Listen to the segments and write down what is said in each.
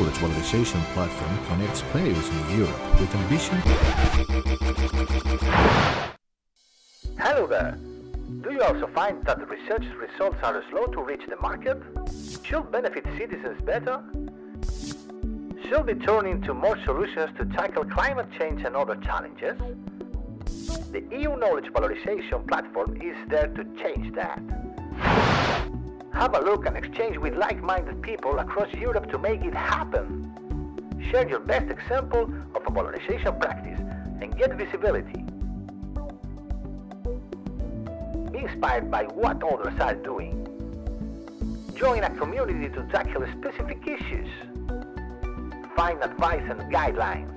knowledge valorization platform connects players in Europe with ambition. Hello there! Do you also find that the research results are slow to reach the market? Should benefit citizens better? Should we turn into more solutions to tackle climate change and other challenges? The EU Knowledge Valorisation platform is there to change that. Have a look and exchange with like-minded people across Europe to make it happen. Share your best example of a valorization practice and get visibility. Be inspired by what others are doing. Join a community to tackle specific issues. Find advice and guidelines.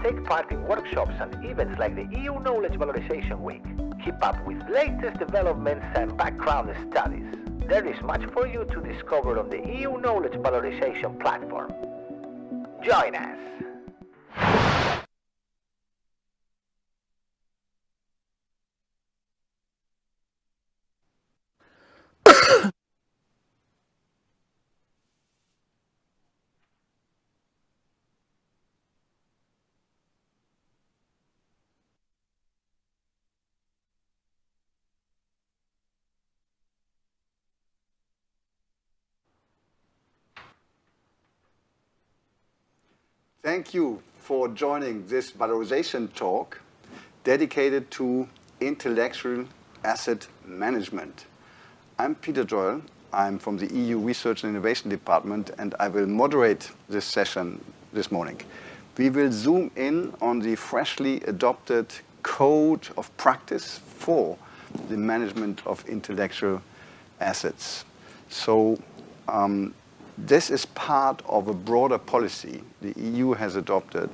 Take part in workshops and events like the EU Knowledge Valorization Week. Keep up with latest developments and background studies. There is much for you to discover on the EU Knowledge Valorization platform. Join us! Thank you for joining this valorization talk dedicated to intellectual asset management. I'm Peter Doyle. I'm from the EU Research and Innovation Department, and I will moderate this session this morning. We will zoom in on the freshly adopted code of practice for the management of intellectual assets. So, this is part of a broader policy the EU has adopted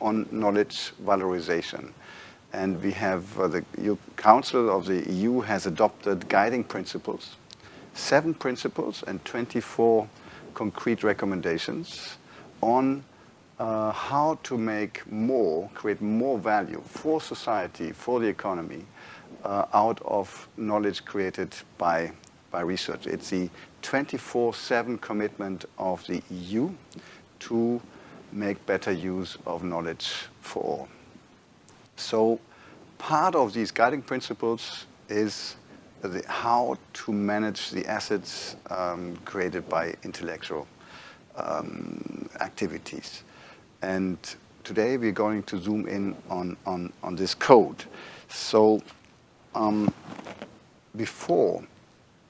on knowledge valorization. And we have the Council of the EU has adopted guiding principles, 7 principles and 24 concrete recommendations on how to make more, create more value for society, for the economy, out of knowledge created by research. It's the 24/7 commitment of the EU to make better use of knowledge for all. So part of these guiding principles is how to manage the assets created by intellectual activities. And today we're going to zoom in on this code. So before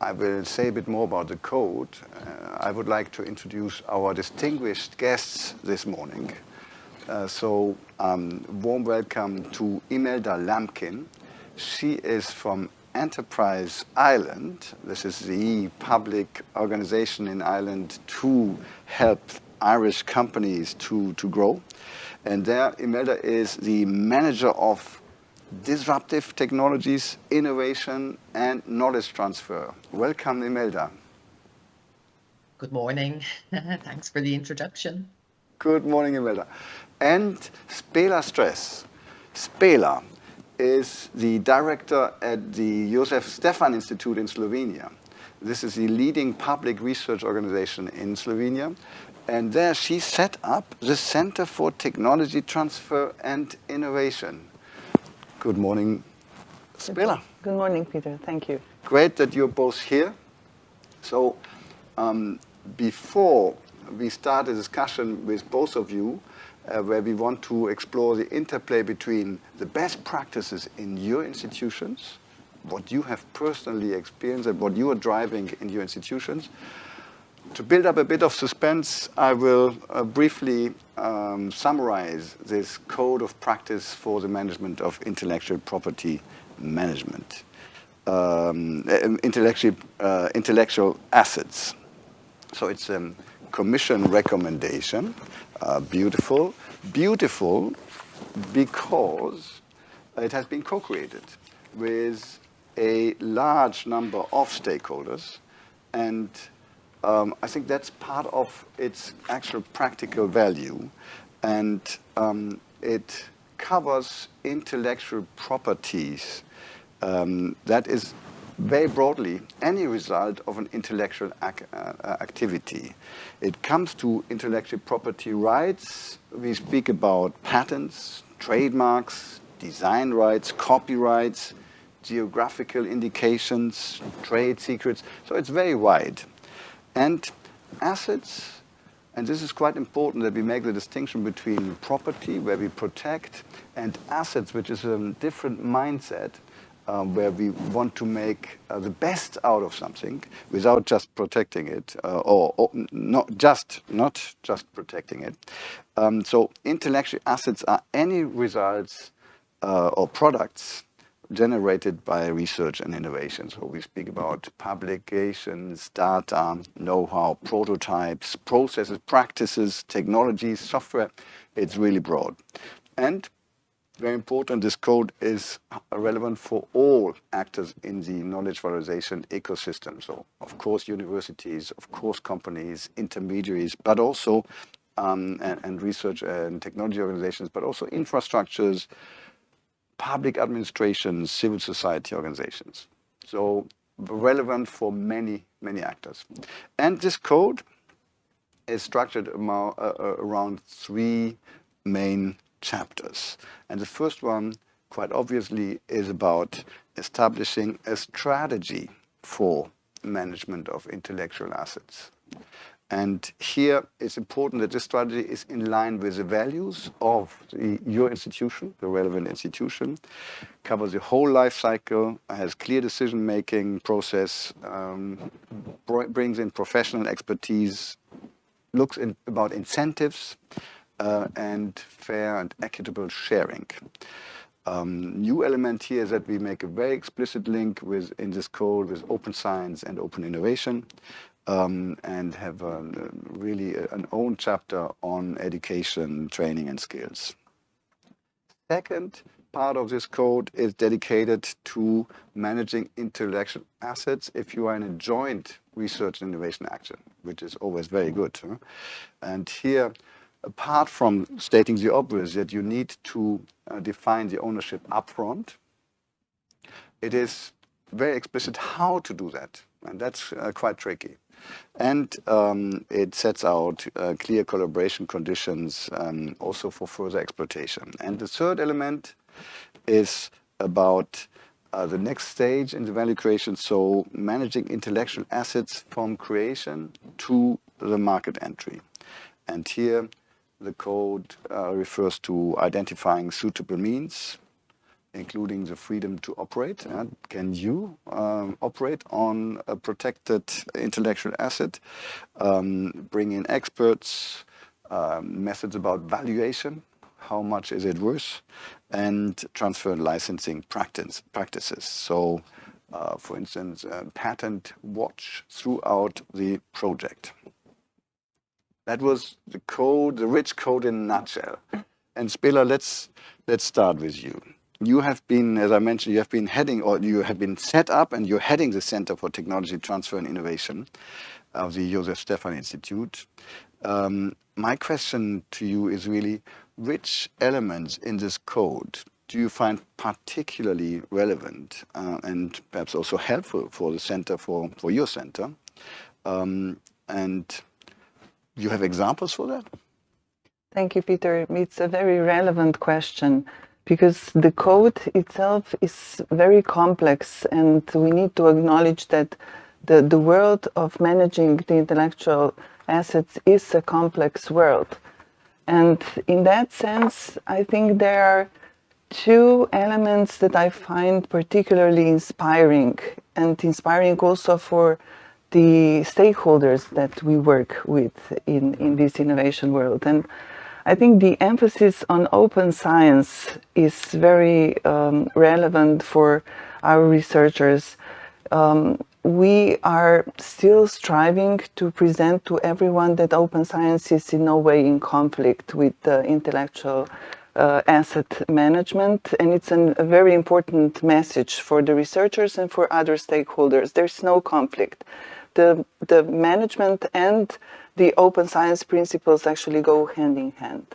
I will say a bit more about the code, I would like to introduce our distinguished guests this morning. Warm welcome to Imelda Lampkin. She is from Enterprise Ireland. This is the public organization in Ireland to help Irish companies to grow. And there, Imelda is the manager of disruptive technologies, innovation, and knowledge transfer. Welcome, Imelda. Good morning. Thanks for the introduction. Good morning, Imelda. And Spela Stres. Spela is the director at the Josef Stefan Institute in Slovenia. This is the leading public research organization in Slovenia. And there she set up the Center for Technology Transfer and Innovation. Good morning, Spela. Good morning, Peter. Thank you. Great that you're both here. So before we start a discussion with both of you, where we want to explore the interplay between the best practices in your institutions, what you have personally experienced and what you are driving in your institutions, to build up a bit of suspense, I will briefly summarize this code of practice for the management of intellectual property management, intellectual assets. So it's a Commission recommendation, beautiful because it has been co-created with a large number of stakeholders, and I think that's part of its actual practical value, and it covers intellectual properties that is very broadly any result of an intellectual activity. It comes to intellectual property rights. We speak about patents, trademarks, design rights, copyrights, geographical indications, trade secrets. So it's very wide. And assets, and this is quite important that we make the distinction between property, where we protect, and assets, which is a different mindset, where we want to make the best out of something without just protecting it, or not just protecting it. So intellectual assets are any results or products generated by research and innovation. So we speak about publications, data, know-how, prototypes, processes, practices, technologies, software. It's really broad. And very important, this code is relevant for all actors in the knowledge valorization ecosystem. So, of course, universities, of course, companies, intermediaries, but also, and research and technology organizations, but also infrastructures, public administrations, civil society organizations. So relevant for many, many actors. And this code is structured around three main chapters. And the first one, quite obviously, is about establishing a strategy for management of intellectual assets. And here it's important that this strategy is in line with the values of your institution, the relevant institution, covers the whole life cycle, has clear decision-making process, brings in professional expertise, looks about incentives, and fair and equitable sharing. New element here is that we make a very explicit link in this code with open science and open innovation. And have really an own chapter on education, training, and skills. Second part of this code is dedicated to managing intellectual assets if you are in a joint research and innovation action, which is always very good. Huh? And here, apart from stating the obvious that you need to define the ownership upfront, it is very explicit how to do that. And that's quite tricky. And it sets out clear collaboration conditions also for further exploitation. And the third element is about the next stage in the value creation, so managing intellectual assets from creation to the market entry. And here the code refers to identifying suitable means, including the freedom to operate. Can you operate on a protected intellectual asset? Bring in experts, methods about valuation, how much is it worth, and transfer licensing practices. So, for instance, patent watch throughout the project. That was the code, the rich code in a nutshell. And Spela, let's start with you. You have been, as I mentioned, you have been heading, or you have been set up, and you're heading the Center for Technology Transfer and Innovation of the Josef Stephan Institute. My question to you is really, which elements in this code do you find particularly relevant and perhaps also helpful for the center, for your center? And you have examples for that? Thank you, Peter. It's a very relevant question, because the code itself is very complex, and we need to acknowledge that the world of managing the intellectual assets is a complex world. And in that sense, I think there are two elements that I find particularly inspiring, and inspiring also for the stakeholders that we work with in this innovation world. And I think the emphasis on open science is very relevant for our researchers. We are still striving to present to everyone that open science is in no way in conflict with intellectual asset management, and it's a very important message for the researchers and for other stakeholders. There's no conflict. The management and the open science principles actually go hand in hand.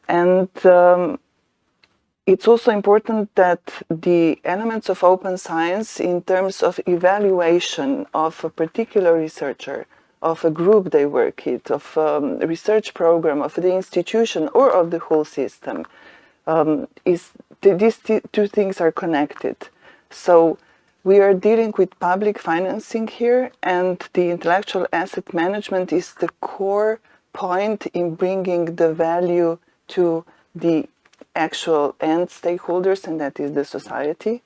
And it's also important that the elements of open science in terms of evaluation of a particular researcher, of a group they work with, of a research program, of the institution or of the whole system, these two things are connected. So we are dealing with public financing here, and the intellectual asset management is the core point in bringing the value to the actual end stakeholders, and that is the society.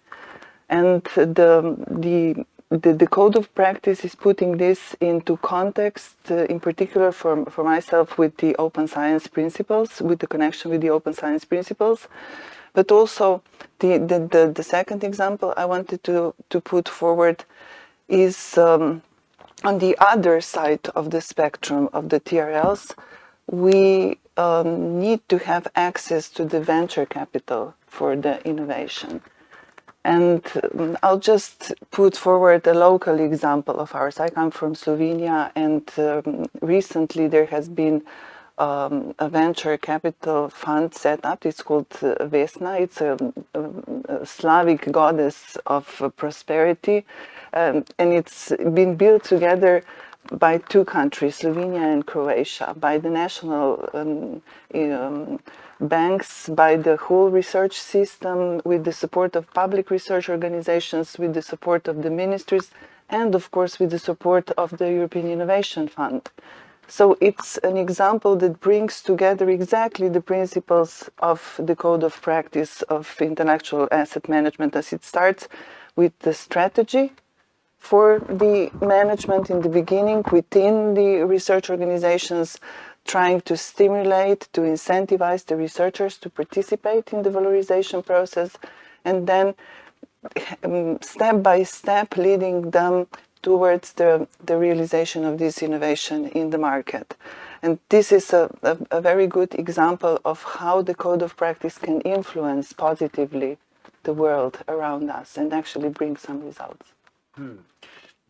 And the code of practice is putting this into context, in particular for myself, with the open science principles, with the connection with the open science principles. But also the second example I wanted to put forward is on the other side of the spectrum of the TRLs, we need to have access to the venture capital for the innovation. And I'll just put forward a local example of ours. I come from Slovenia, and recently there has been a venture capital fund set up. It's called Vesna. It's a Slavic goddess of prosperity, and it's been built together by two countries, Slovenia and Croatia, by the national banks, by the whole research system, with the support of public research organizations, with the support of the ministries, and of course with the support of the European Innovation Fund. So it's an example that brings together exactly the principles of the code of practice of intellectual asset management, as it starts with the strategy for the management in the beginning within the research organizations, trying to stimulate, to incentivize the researchers to participate in the valorization process, and then step by step leading them towards the realization of this innovation in the market. And this is a very good example of how the code of practice can influence positively the world around us and actually bring some results.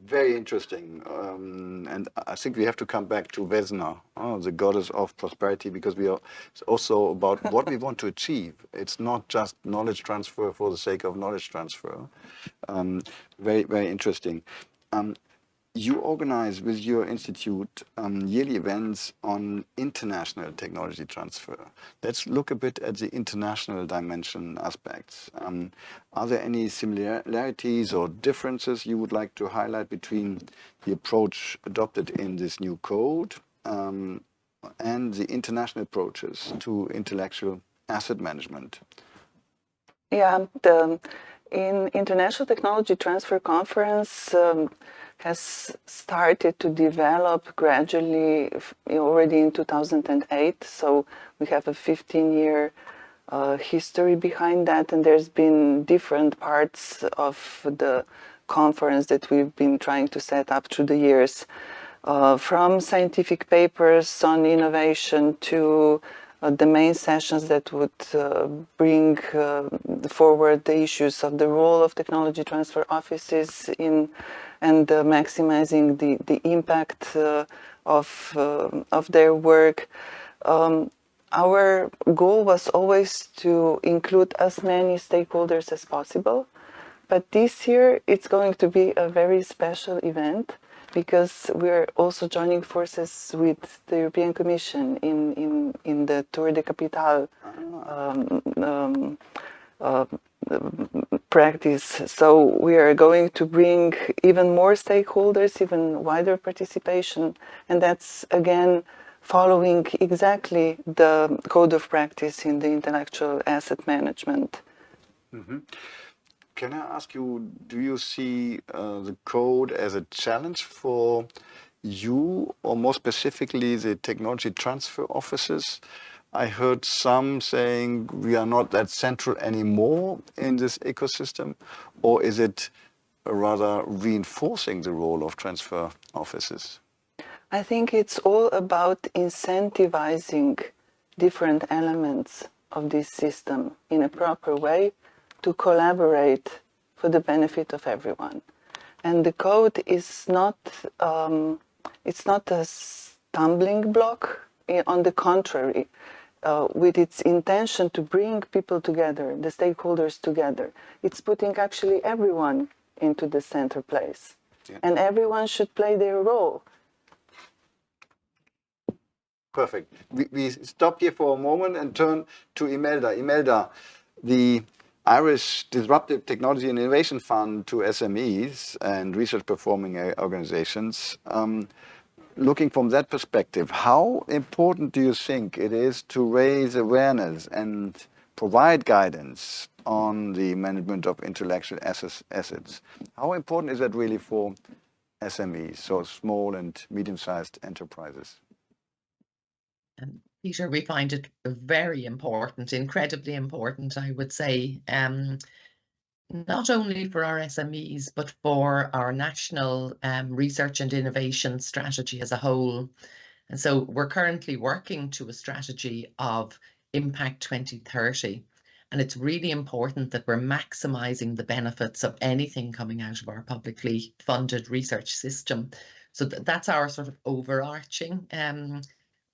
Very interesting. And I think we have to come back to Vesna, the goddess of prosperity, because it's also about what we want to achieve. It's not just knowledge transfer for the sake of knowledge transfer. Very, very interesting. You organize with your institute yearly events on international technology transfer. Let's look a bit at the international dimension aspects. Are there any similarities or differences you would like to highlight between the approach adopted in this new code and the international approaches to intellectual asset management? Yeah, in International Technology Transfer Conference has started to develop gradually already in 2008. So we have a 15-year history behind that, and there's been different parts of the conference that we've been trying to set up through the years, from scientific papers on innovation to the main sessions that would bring forward the issues of the role of technology transfer offices in and maximizing the impact of their work. Our goal was always to include as many stakeholders as possible, but this year it's going to be a very special event because we're also joining forces with the European Commission in the Tour de Capitale practice. So we are going to bring even more stakeholders, even wider participation, and that's again following exactly the code of practice in the intellectual asset management. Mm-hmm. Can I ask you, do you see the code as a challenge for you, or more specifically the technology transfer offices? I heard some saying we are not that central anymore in this ecosystem, or is it rather reinforcing the role of transfer offices? I think it's all about incentivizing different elements of this system in a proper way to collaborate for the benefit of everyone. And the code is not, it's not a stumbling block. On the contrary, with its intention to bring people together, the stakeholders together. It's putting actually everyone into the center place. Yeah. And everyone should play their role. Perfect. We stop here for a moment and turn to Imelda. Imelda, the Irish Disruptive Technology and Innovation Fund to SMEs and research performing organizations. Looking from that perspective, how important do you think it is to raise awareness and provide guidance on the management of intellectual assets? How important is that really for SMEs, so small and medium-sized enterprises? Peter, we find it very important, incredibly important, I would say, not only for our SMEs, but for our national research and innovation strategy as a whole. And so we're currently working to a strategy of Impact 2030. And it's really important that we're maximising the benefits of anything coming out of our publicly funded research system. So that's our sort of overarching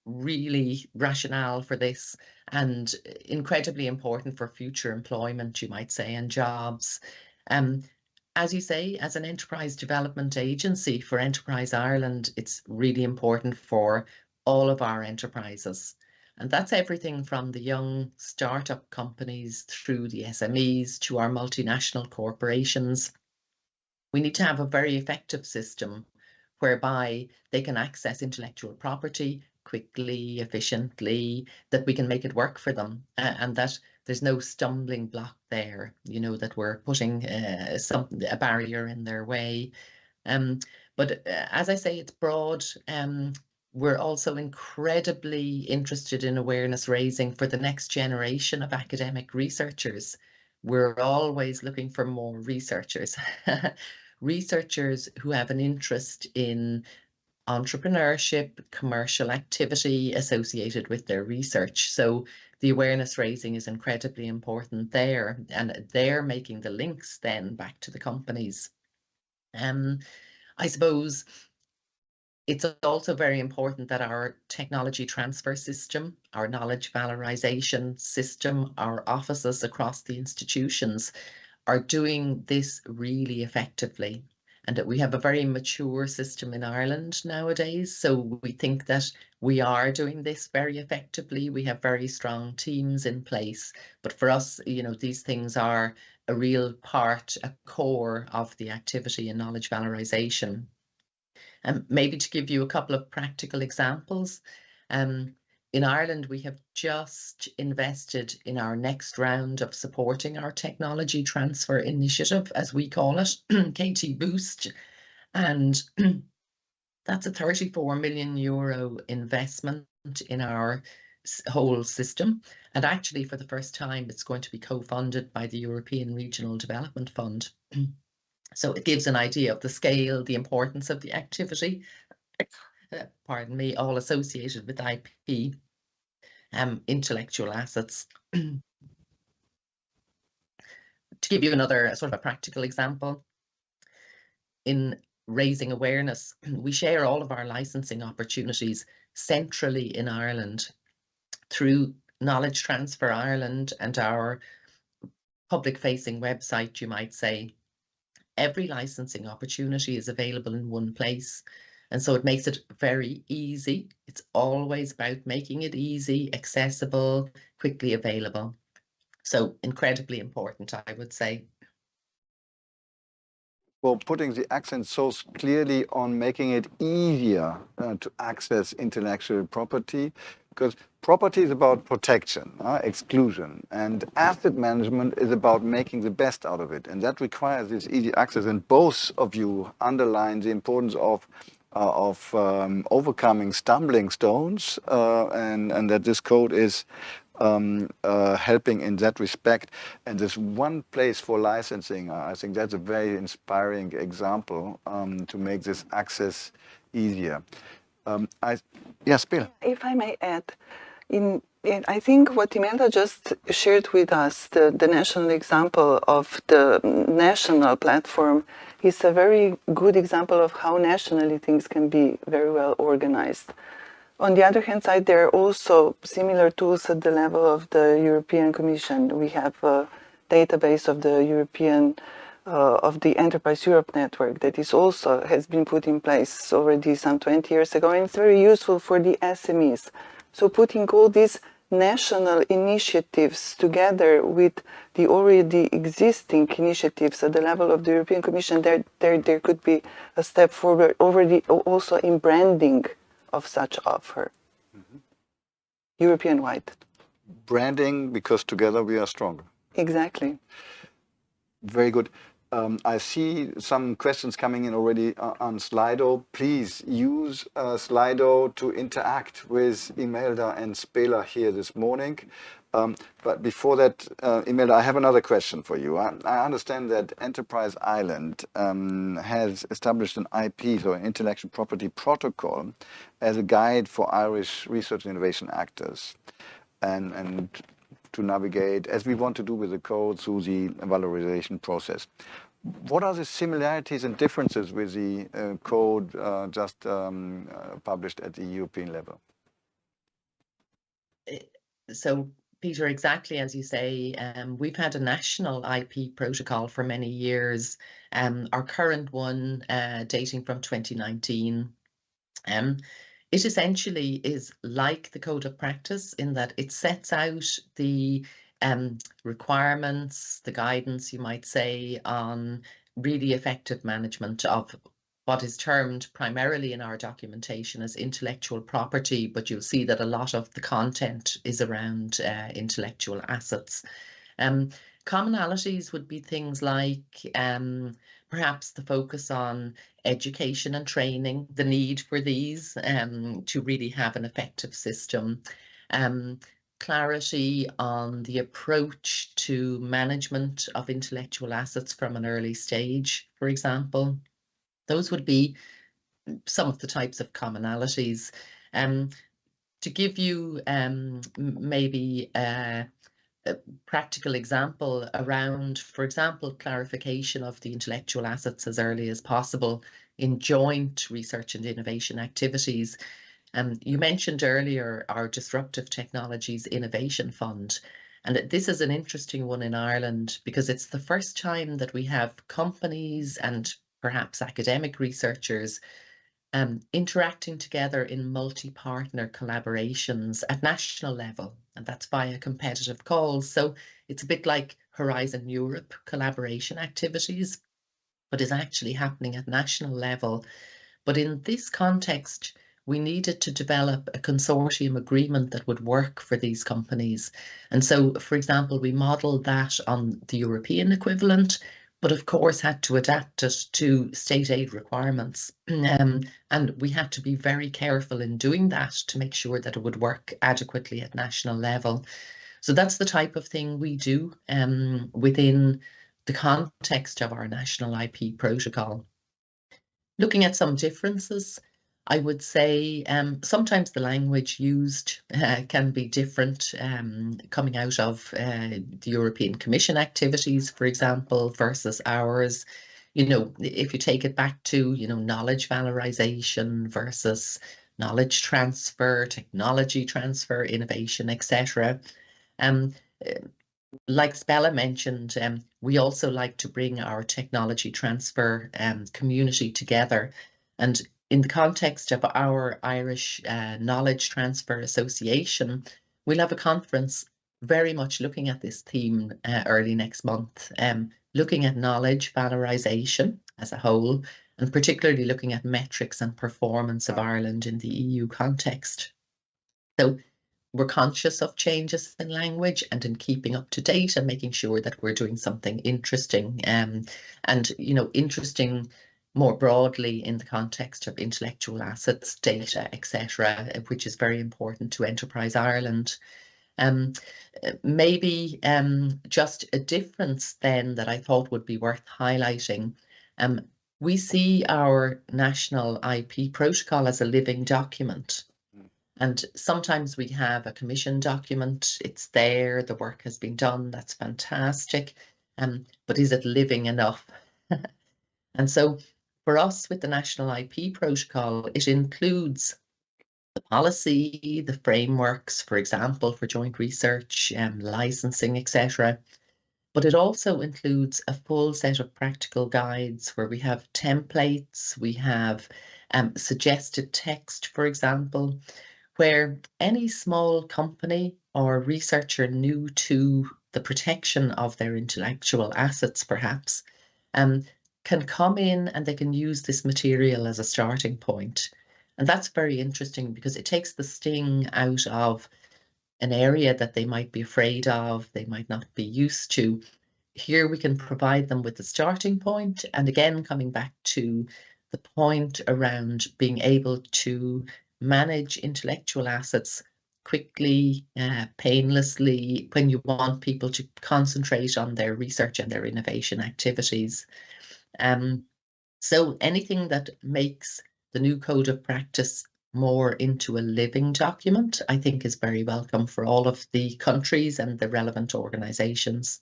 really rationale for this, and incredibly important for future employment, you might say, and jobs. As you say, as an enterprise development agency for Enterprise Ireland, it's really important for all of our enterprises. And that's everything from the young startup companies through the SMEs to our multinational corporations. We need to have a very effective system whereby they can access intellectual property quickly, efficiently, that we can make it work for them, and that there's no stumbling block there, you know, that we're putting a barrier in their way. But as I say, it's broad. We're also incredibly interested in awareness raising for the next generation of academic researchers. We're always looking for more researchers, researchers who have an interest in entrepreneurship, commercial activity associated with their research. So the awareness raising is incredibly important there, and they're making the links then back to the companies. I suppose it's also very important that our technology transfer system, our knowledge valorisation system, our offices across the institutions are doing this really effectively. And that we have a very mature system in Ireland nowadays. So we think that we are doing this very effectively. We have very strong teams in place. But for us, you know, these things are a real part, a core of the activity in knowledge valorisation. And maybe to give you a couple of practical examples, in Ireland, we have just invested in our next round of supporting our technology transfer initiative, as we call it, KT Boost. And that's a 34 million euro investment in our whole system. And actually, for the first time, it's going to be co-funded by the European Regional Development Fund. So it gives an idea of the scale, the importance of the activity, pardon me, all associated with IP, intellectual assets. To give you another sort of a practical example, in raising awareness, we share all of our licensing opportunities centrally in Ireland through Knowledge Transfer Ireland and our public-facing website, you might say. Every licensing opportunity is available in one place. And so it makes it very easy. It's always about making it easy, accessible, quickly available. So incredibly important, I would say. Well, putting the accent so clearly on making it easier to access intellectual property, because property is about protection, exclusion, and asset management is about making the best out of it. And that requires this easy access. And both of you underline the importance of overcoming stumbling stones, and that this code is helping in that respect. And this one place for licensing, I think that's a very inspiring example to make this access easier. Yes, Bill. If I may add, I think what Imelda just shared with us, the national example of the national platform, is a very good example of how nationally things can be very well organized. On the other hand side, there are also similar tools at the level of the European Commission. We have a database of the European, of the Enterprise Europe network that is also has been put in place already some 20 years ago, and it's very useful for the SMEs. So putting all these national initiatives together with the already existing initiatives at the level of the European Commission, there could be a step forward already also in branding of such offer, European-wide. Branding, because together we are stronger. Exactly. Very good. I see some questions coming in already on Slido. Please use Slido to interact with Imelda and Spela here this morning. But before that, Imelda, I have another question for you. I understand that Enterprise Ireland has established an IP, so an intellectual property protocol, as a guide for Irish research and innovation actors, and to navigate, as we want to do with the code, through the valorization process. What are the similarities and differences with the code just published at the European level? So, Peter, exactly as you say, we've had a national IP protocol for many years. Our current one dating from 2019. It essentially is like the code of practice in that it sets out the requirements, the guidance, you might say, on really effective management of what is termed primarily in our documentation as intellectual property, but you'll see that a lot of the content is around intellectual assets. Commonalities would be things like perhaps the focus on education and training, the need for these to really have an effective system, clarity on the approach to management of intellectual assets from an early stage, for example. Those would be some of the types of commonalities. To give you maybe a practical example around, for example, clarification of the intellectual assets as early as possible in joint research and innovation activities. You mentioned earlier our Disruptive Technologies Innovation Fund, and this is an interesting one in Ireland because it's the first time that we have companies and perhaps academic researchers interacting together in multi-partner collaborations at national level, and that's via competitive calls. So it's a bit like Horizon Europe collaboration activities, but is actually happening at national level. But in this context, we needed to develop a consortium agreement that would work for these companies. And so, for example, we modeled that on the European equivalent, but of course had to adapt it to state aid requirements. And we had to be very careful in doing that to make sure that it would work adequately at national level. So that's the type of thing we do within the context of our national IP protocol. Looking at some differences, I would say sometimes the language used can be different coming out of the European Commission activities, for example, versus ours. You know, if you take it back to, knowledge valorisation versus knowledge transfer, technology transfer, innovation, etc. Like Spela mentioned, we also like to bring our technology transfer community together. And in the context of our Irish Knowledge Transfer Association, we'll have a conference very much looking at this theme early next month, looking at knowledge valorisation as a whole, and particularly looking at metrics and performance of Ireland in the EU context. So we're conscious of changes in language and in keeping up to date and making sure that we're doing something interesting and interesting more broadly in the context of intellectual assets, data, etc., which is very important to Enterprise Ireland. Maybe just a difference then that I thought would be worth highlighting. We see our national IP protocol as a living document. And sometimes we have a commission document, it's there, the work has been done, that's fantastic. But is it living enough? And so for us with the National IP Protocol, it includes the policy, the frameworks, for example, for joint research, licensing, etc. But it also includes a full set of practical guides where we have templates, we have suggested text, for example, where any small company or researcher new to the protection of their intellectual assets, perhaps, can come in and they can use this material as a starting point. And that's very interesting because it takes the sting out of an area that they might be afraid of, they might not be used to. Here we can provide them with the starting point, and again, coming back to the point around being able to manage intellectual assets quickly, painlessly, when you want people to concentrate on their research and their innovation activities. So anything that makes the new code of practice more into a living document, I think is very welcome for all of the countries and the relevant organizations.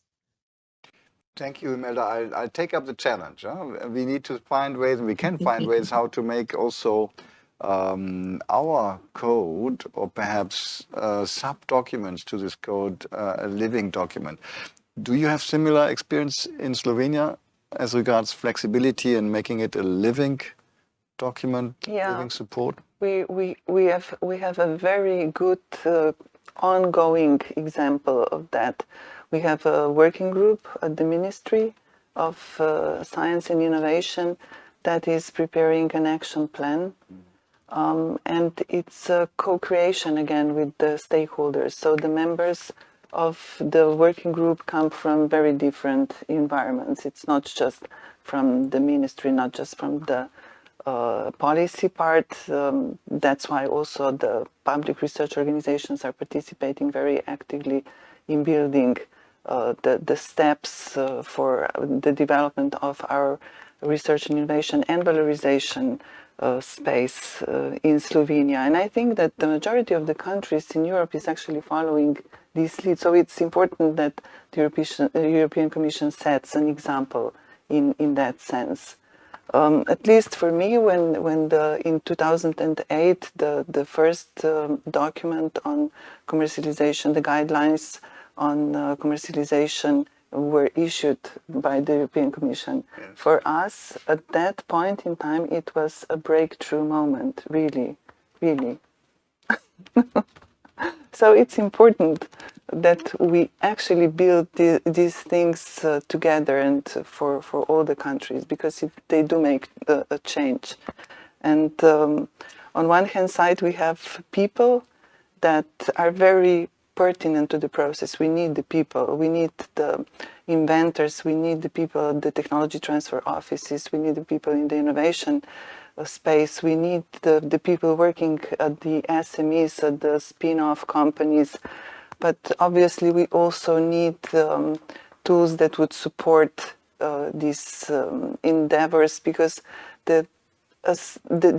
Thank you, Imelda. I'll take up the challenge. We need to find ways, and we can find ways how to make also our code, or perhaps sub-documents to this code, a living document. Do you have similar experience in Slovenia as regards flexibility and making it a living document, living support? We have a very good ongoing example of that. We have a working group at the Ministry of Science and Innovation that is preparing an action plan. And it's a co-creation again with the stakeholders. So the members of the working group come from very different environments. It's not just from the ministry, not just from the policy part. That's why also the public research organizations are participating very actively in building the steps for the development of our research and innovation and valorization space in Slovenia. And I think that the majority of the countries in Europe is actually following this lead. So it's important that the European Commission sets an example in that sense. At least for me, when in 2008 the first document on commercialization, the guidelines on commercialization were issued by the European Commission. Yes. For us, at that point in time, it was a breakthrough moment, really, really. So it's important that we actually build these things together and for all the countries, because they do make a change. And on one hand side, we have people that are very pertinent to the process. We need the people, we need the inventors, we need the people at the technology transfer offices, we need the people in the innovation space, we need the people working at the SMEs, at the spin-off companies. But obviously we also need tools that would support these endeavors, because the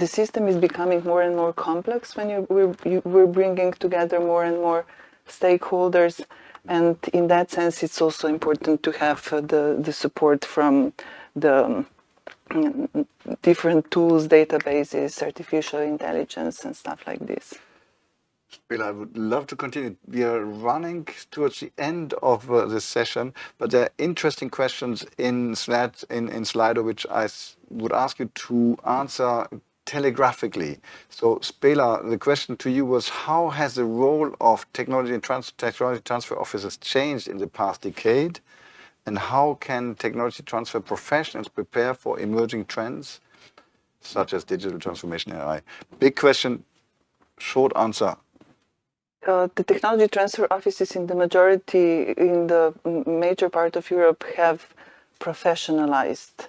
system is becoming more and more complex when we're bringing together more and more stakeholders, and in that sense it's also important to have the support from the different tools, databases, artificial intelligence and stuff like this. Bill, I would love to continue. We are running towards the end of this session, but there are interesting questions in Slido which I would ask you to answer telegraphically. So, Spela, the question to you was, how has the role of technology transfer officers changed in the past decade? And how can technology transfer professionals prepare for emerging trends, such as digital transformation and AI? Big question, short answer. The technology transfer offices in the major part of Europe have professionalized.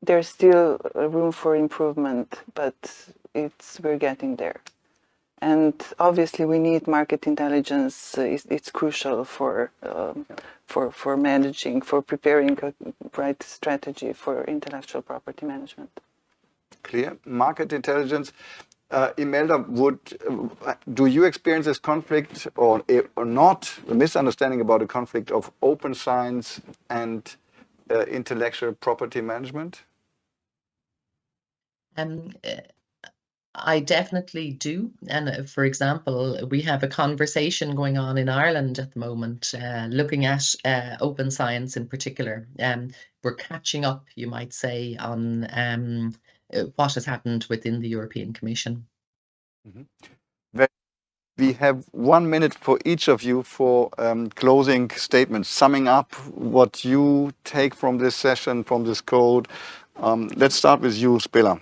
There's still room for improvement, but we're getting there. And obviously we need market intelligence. It's crucial for managing, for preparing a right strategy for intellectual property management. Clear. Market intelligence. Imelda, do you experience this conflict or not, the misunderstanding about the conflict of open science and intellectual property management? I definitely do. And for example, we have a conversation going on in Ireland at the moment, looking at open science in particular. We're catching up, you might say, on what has happened within the European Commission. We have 1 minute for each of you for closing statements, summing up what you take from this session, from this code. Let's start with you, Spela.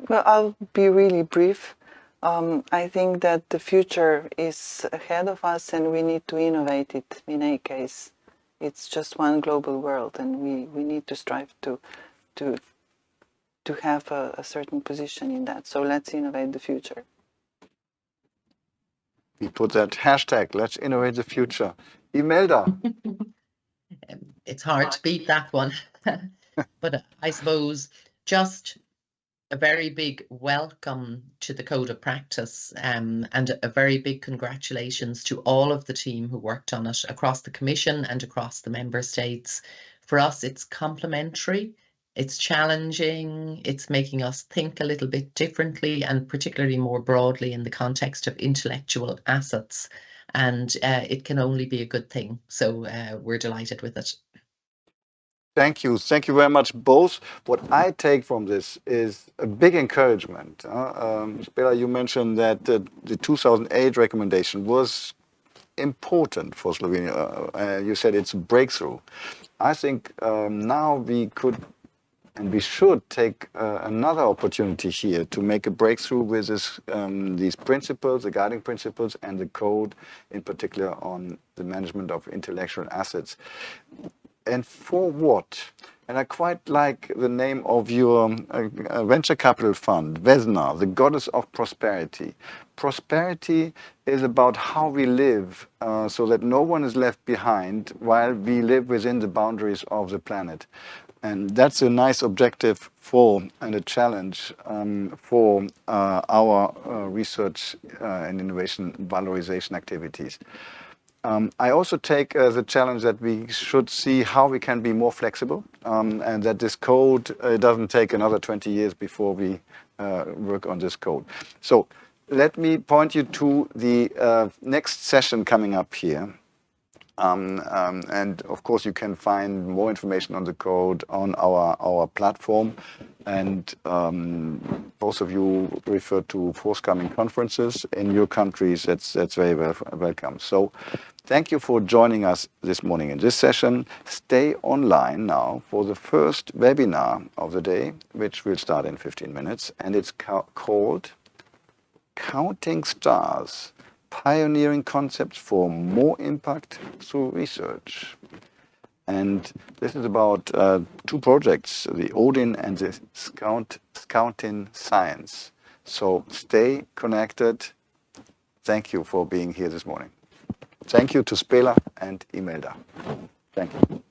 Well, I'll be really brief. I think that the future is ahead of us and we need to innovate it in any case. It's just one global world and we need to strive to have a certain position in that. So let's innovate the future. We put that hashtag, let's innovate the future. Imelda. It's hard to beat that one. But I suppose just a very big welcome to the Code of Practice, and a very big congratulations to all of the team who worked on it across the Commission and across the Member States. For us, it's complementary, it's challenging, it's making us think a little bit differently and particularly more broadly in the context of intellectual assets. And it can only be a good thing. So we're delighted with it. Thank you. Thank you very much, both. What I take from this is a big encouragement. Spela, you mentioned that the 2008 recommendation was important for Slovenia. You said it's a breakthrough. I think now we could and we should take another opportunity here to make a breakthrough with these principles, the guiding principles, and the code, in particular on the management of intellectual assets. And for what? And I quite like the name of your venture capital fund, Vesna, the goddess of prosperity. Prosperity is about how we live so that no one is left behind while we live within the boundaries of the planet. And that's a nice objective for and a challenge for our research and innovation valorization activities. I also take the challenge that we should see how we can be more flexible and that this code doesn't take another 20 years before we work on this code. So let me point you to the next session coming up here. And of course, you can find more information on the code on our platform. And both of you refer to forthcoming conferences in your countries. That's very welcome. So thank you for joining us this morning in this session. Stay online now for the first webinar of the day, which will start in 15 minutes. And it's called Counting Stars, Pioneering Concepts for More Impact Through Research. And this is about two projects, the Odin and the Scouting Science. So stay connected. Thank you for being here this morning. Thank you to Spela and Imelda. Thank you.